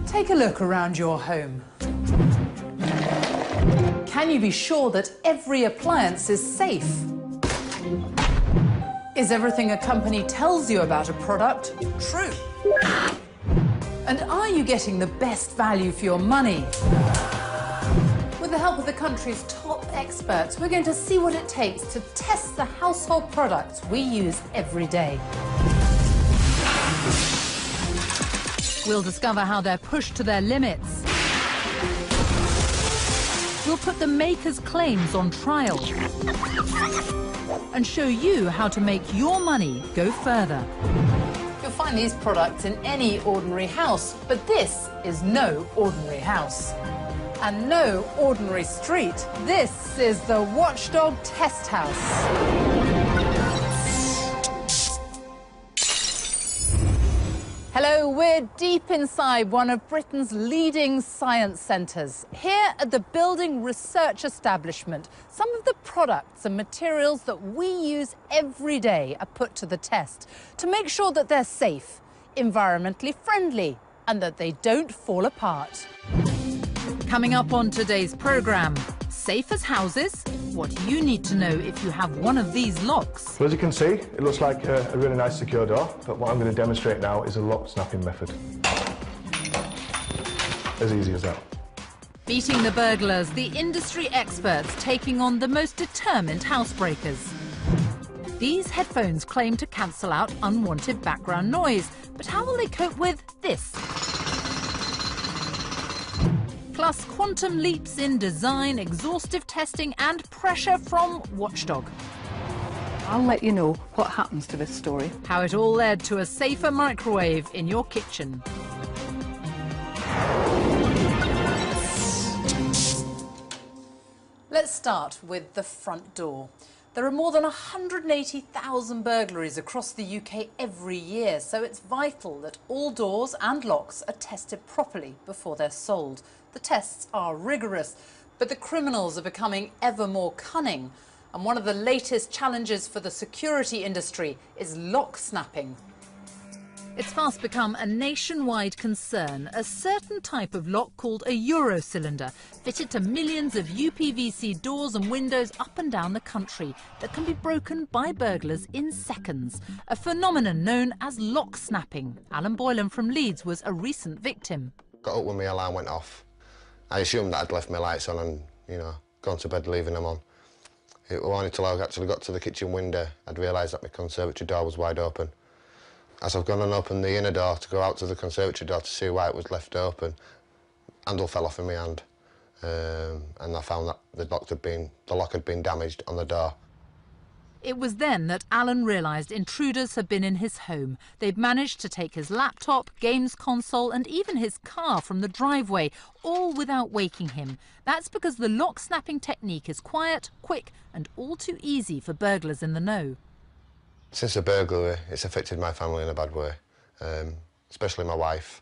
Take a look around your home. Can you be sure that every appliance is safe? Is everything a company tells you about a product true? And are you getting the best value for your money? With the help of the country's top experts, we're going to see what it takes to test the household products we use every day. We'll discover how they're pushed to their limits. We'll put the makers' claims on trial and show you how to make your money go further. You'll find these products in any ordinary house, but this is no ordinary house. And no ordinary street. This is the Watchdog Test House. Hello, we're deep inside one of Britain's leading science centres. Here at the Building Research Establishment, some of the products and materials that we use every day are put to the test to make sure that they're safe, environmentally friendly, and that they don't fall apart. Coming up on today's programme, safe as houses, what you need to know if you have one of these locks. Well, as you can see, it looks like a really nice secure door, but what I'm going to demonstrate now is a lock snapping method. As easy as that. Beating the burglars, the industry experts taking on the most determined housebreakers. These headphones claim to cancel out unwanted background noise, but how will they cope with this? Plus quantum leaps in design, exhaustive testing and pressure from Watchdog. I'll let you know what happens to this story. How it all led to a safer microwave in your kitchen. Let's start with the front door. There are more than 180,000 burglaries across the UK every year, so it's vital that all doors and locks are tested properly before they're sold. The tests are rigorous, but the criminals are becoming ever more cunning. And one of the latest challenges for the security industry is lock snapping. It's fast become a nationwide concern. A certain type of lock called a Eurocylinder, fitted to millions of UPVC doors and windows up and down the country, that can be broken by burglars in seconds. A phenomenon known as lock snapping. Alan Boylan from Leeds was a recent victim. Got up when my alarm went off. I assumed that I'd left my lights on and, gone to bed leaving them on. It wasn't until I actually got to the kitchen window I'd realised that my conservatory door was wide open. As I've gone and opened the inner door to go out to the conservatory door to see why it was left open, handle fell off in my hand, and I found that the lock had been damaged on the door. It was then that Alan realised intruders had been in his home. They'd managed to take his laptop, games console and even his car from the driveway, all without waking him. That's because the lock snapping technique is quiet, quick and all too easy for burglars in the know. Since the burglary, it's affected my family in a bad way, especially my wife.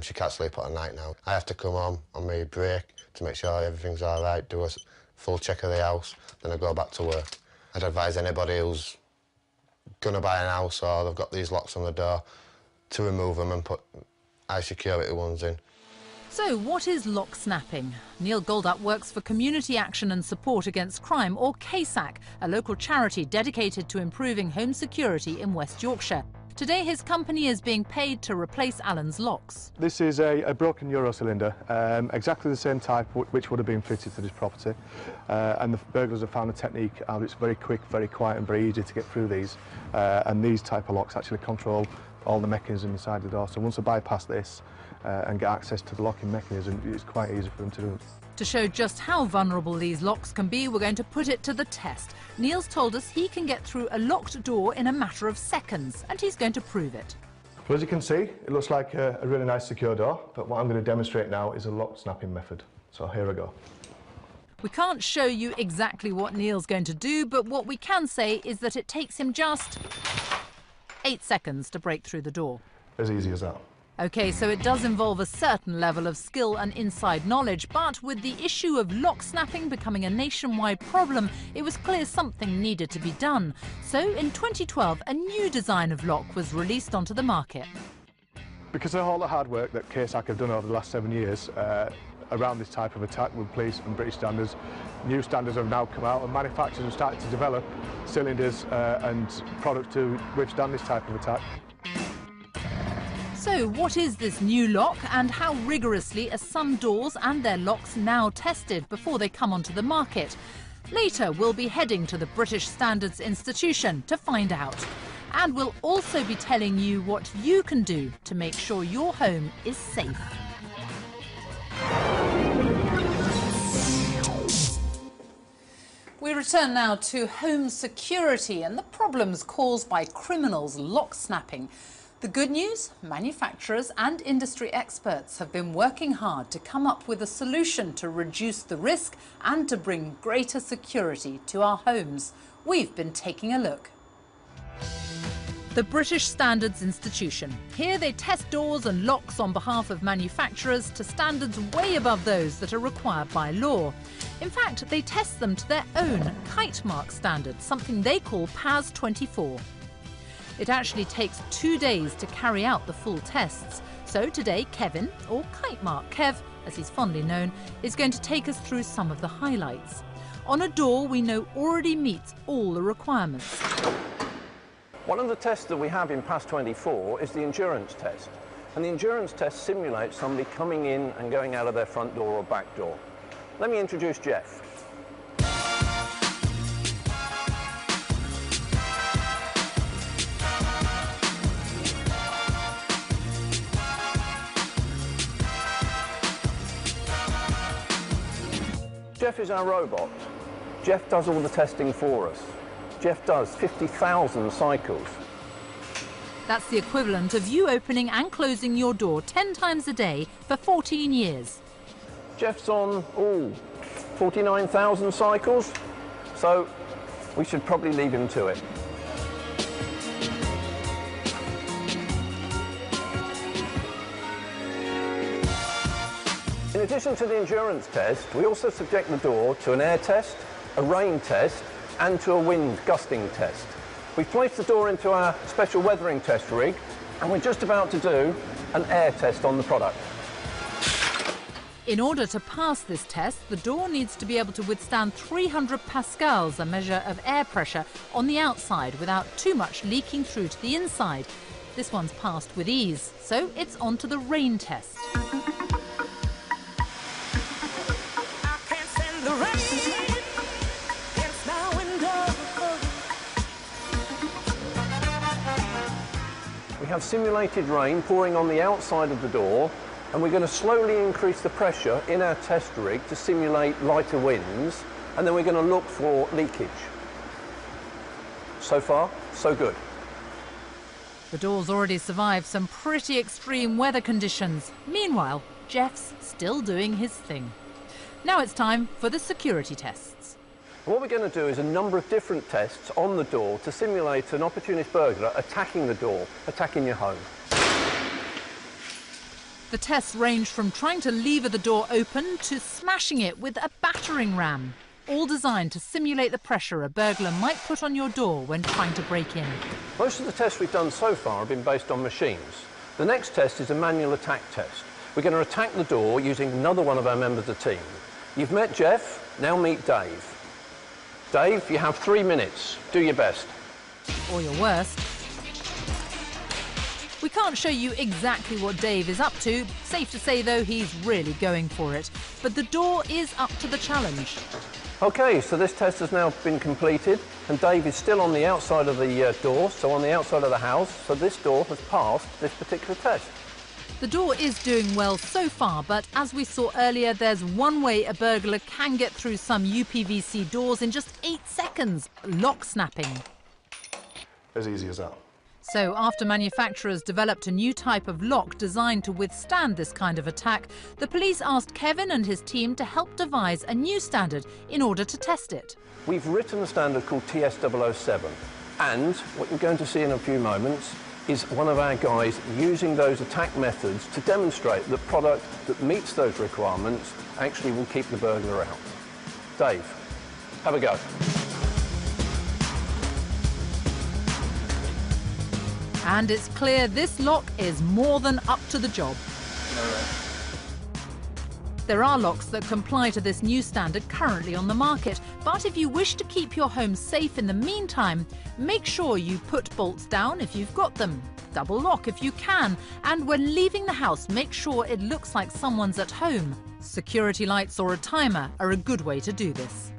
She can't sleep at night now. I have to come home on my break to make sure everything's all right, do a full check of the house, then I go back to work. I'd advise anybody who's going to buy an house or they've got these locks on the door to remove them and put high security ones in. So what is lock snapping? Neil Goldup works for Community Action and Support Against Crime, or CASAC, a local charity dedicated to improving home security in West Yorkshire. Today his company is being paid to replace Alan's locks. This is a broken Eurocylinder, exactly the same type which would have been fitted to this property. And the burglars have found a technique how it's very quick, very quiet and very easy to get through these. And these type of locks actually control all the mechanism inside the door. So once they bypass this and get access to the locking mechanism, it's quite easy for them to do. To show just how vulnerable these locks can be, we're going to put it to the test. Neil's told us he can get through a locked door in a matter of seconds, and he's going to prove it. Well, as you can see, it looks like a really nice secure door, but what I'm going to demonstrate now is a lock snapping method. So here we go. We can't show you exactly what Neil's going to do, but what we can say is that it takes him just 8 seconds to break through the door. As easy as that. OK, so it does involve a certain level of skill and inside knowledge, but with the issue of lock snapping becoming a nationwide problem, it was clear something needed to be done. So in 2012, a new design of lock was released onto the market. Because of all the hard work that KSAC have done over the last 7 years around this type of attack with police and British standards, new standards have now come out and manufacturers have started to develop cylinders and products to withstand this type of attack. So what is this new lock, and how rigorously are some doors and their locks now tested before they come onto the market? Later we'll be heading to the British Standards Institution to find out. And we'll also be telling you what you can do to make sure your home is safe. We return now to home security and the problems caused by criminals lock snapping. The good news? Manufacturers and industry experts have been working hard to come up with a solution to reduce the risk and to bring greater security to our homes. We've been taking a look. The British Standards Institution. Here they test doors and locks on behalf of manufacturers to standards way above those that are required by law. In fact, they test them to their own kite mark standard, something they call PAS 24. It actually takes 2 days to carry out the full tests. So today, Kevin, or Kite Mark Kev, as he's fondly known, is going to take us through some of the highlights. On a door we know already meets all the requirements. One of the tests that we have in PAS 24 is the endurance test. And the endurance test simulates somebody coming in and going out of their front door or back door. Let me introduce Jeff. Jeff is our robot. Jeff does all the testing for us. Jeff does 50,000 cycles. That's the equivalent of you opening and closing your door 10 times a day for 14 years. Jeff's on, 49,000 cycles, so we should probably leave him to it. In addition to the endurance test, we also subject the door to an air test, a rain test, and to a wind gusting test. We've placed the door into our special weathering test rig, and we're just about to do an air test on the product. In order to pass this test, the door needs to be able to withstand 300 pascals, a measure of air pressure, on the outside without too much leaking through to the inside. This one's passed with ease, so it's on to the rain test. We have simulated rain pouring on the outside of the door, and we're going to slowly increase the pressure in our test rig to simulate lighter winds, and then we're going to look for leakage. So far, so good. The door's already survived some pretty extreme weather conditions. Meanwhile, Jeff's still doing his thing. Now it's time for the security tests. What we're going to do is a number of different tests on the door to simulate an opportunist burglar attacking the door, attacking your home. The tests range from trying to lever the door open to smashing it with a battering ram, all designed to simulate the pressure a burglar might put on your door when trying to break in. Most of the tests we've done so far have been based on machines. The next test is a manual attack test. We're going to attack the door using another one of our members of the team. You've met Jeff, now meet Dave. Dave, you have 3 minutes. Do your best. Or your worst. We can't show you exactly what Dave is up to. Safe to say, though, he's really going for it. But the door is up to the challenge. OK, so this test has now been completed, and Dave is still on the outside of the door, so on the outside of the house, so this door has passed this particular test. The door is doing well so far, but as we saw earlier, there's one way a burglar can get through some UPVC doors in just 8 seconds: lock snapping. As easy as that. So after manufacturers developed a new type of lock designed to withstand this kind of attack, the police asked Kevin and his team to help devise a new standard in order to test it. We've written a standard called TS007, and what you're going to see in a few moments is one of our guys using those attack methods to demonstrate that product that meets those requirements actually will keep the burglar out. Dave, have a go. And it's clear this lock is more than up to the job. There are locks that comply to this new standard currently on the market, but if you wish to keep your home safe in the meantime, make sure you put bolts down if you've got them, double lock if you can, and when leaving the house, make sure it looks like someone's at home. Security lights or a timer are a good way to do this.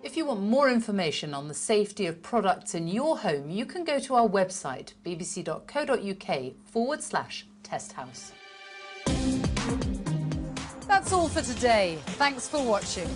If you want more information on the safety of products in your home, you can go to our website, bbc.co.uk/testhouse. That's all for today. Thanks for watching.